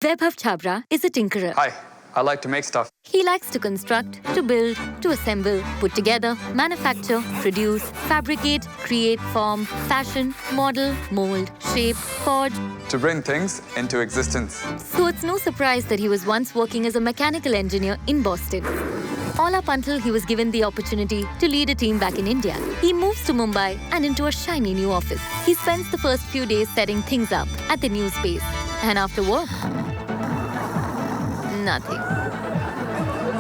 Vaibhav Chhabra is a tinkerer. Hi, I like to make stuff. He likes to construct, to build, to assemble, put together, manufacture, produce, fabricate, create, form, fashion, model, mold, shape, forge. To bring things into existence. So it's no surprise that he was once working as a mechanical engineer in Boston. All up until he was given the opportunity to lead a team back in India. He moves to Mumbai and into a shiny new office. He spends the first few days setting things up at the new space. And after work, nothing.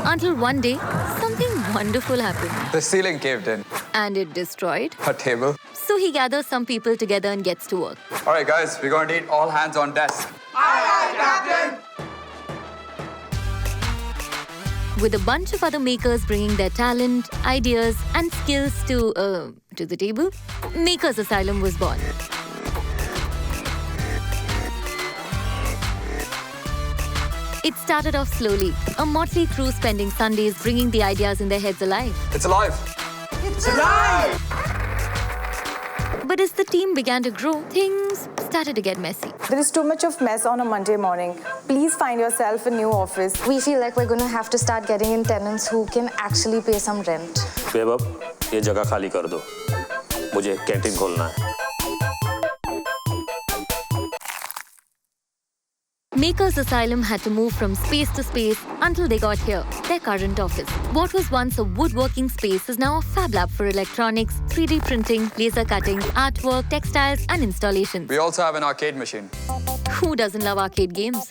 Until one day, something wonderful happened. The ceiling caved in. And it destroyed A table. So he gathers some people together and gets to work. All right, guys, we're going to need all hands on desk. Aye, Captain! With a bunch of other makers bringing their talent, ideas, and skills to the table, Makers Asylum was born. It started off slowly, a motley crew spending Sundays bringing the ideas in their heads alive. It's alive. It's alive! But as the team began to grow, things started to get messy. There is too much of mess on a Monday morning. Please find yourself a new office. We feel like we're going to have to start getting in tenants who can actually pay some rent. वैभव, ये जगह खाली कर दो. मुझे canteen खोलना है. Makers Asylum had to move from space to space until they got here, their current office. What was once a woodworking space is now a fab lab for electronics, 3D printing, laser cutting, artwork, textiles, and installations. We also have an arcade machine. Who doesn't love arcade games?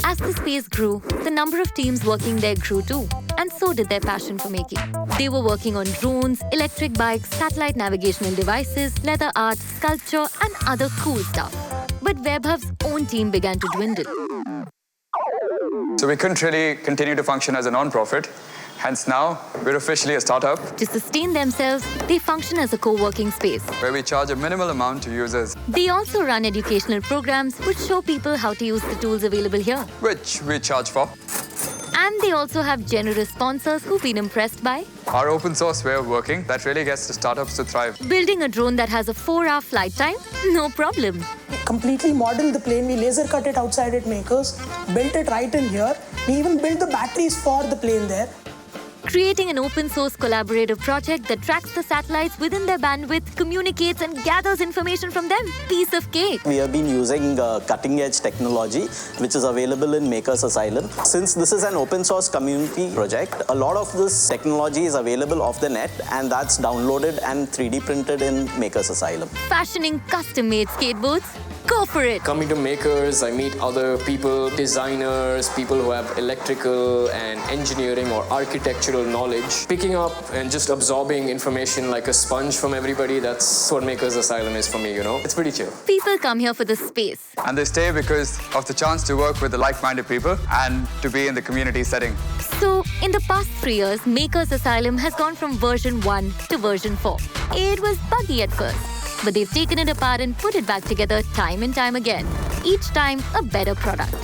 As the space grew, the number of teams working there grew too, and so did their passion for making. They were working on drones, electric bikes, satellite navigational devices, leather art, sculpture, and other cool stuff. But Vaibhav's own team began to dwindle. So we couldn't really continue to function as a non-profit. Hence now, we're officially a startup. To sustain themselves, they function as a co-working space. Where we charge a minimal amount to users. They also run educational programs which show people how to use the tools available here. Which we charge for. And they also have generous sponsors who've been impressed by our open source way of working that really gets the startups to thrive. Building a drone that has a 4-hour flight time? No problem. We completely modeled the plane. We laser cut it outside at Makers, built it right in here. We even built the batteries for the plane there. Creating an open source collaborative project that tracks the satellites within their bandwidth, communicates and gathers information from them. Piece of cake. We have been using cutting edge technology which is available in Makers Asylum. Since this is an open source community project, a lot of this technology is available off the net and that's downloaded and 3D printed in Makers Asylum. Fashioning custom-made skateboards? Go for it! Coming to Makers, I meet other people, designers, people who have electrical and engineering or architectural knowledge. Picking up and just absorbing information like a sponge from everybody, that's what Makers Asylum is for me, you know? It's pretty chill. People come here for the space. And they stay because of the chance to work with the like-minded people and to be in the community setting. So, in the past 3 years, Makers Asylum has gone from version 1 to version 4. It was buggy at first, but they've taken it apart and put it back together time and time again. Each time, a better product.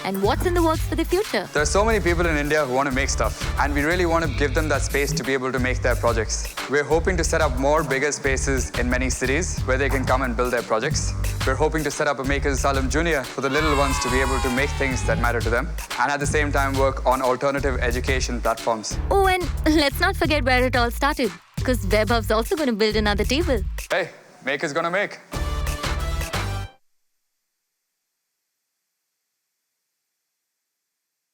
And what's in the works for the future? There are so many people in India who want to make stuff, and we really want to give them that space to be able to make their projects. We're hoping to set up more bigger spaces in many cities where they can come and build their projects. We're hoping to set up a Makers Asylum Junior for the little ones to be able to make things that matter to them, and at the same time work on alternative education platforms. Oh, and let's not forget where it all started, because Vaibhav's also going to build another table. Hey, Maker's gonna make.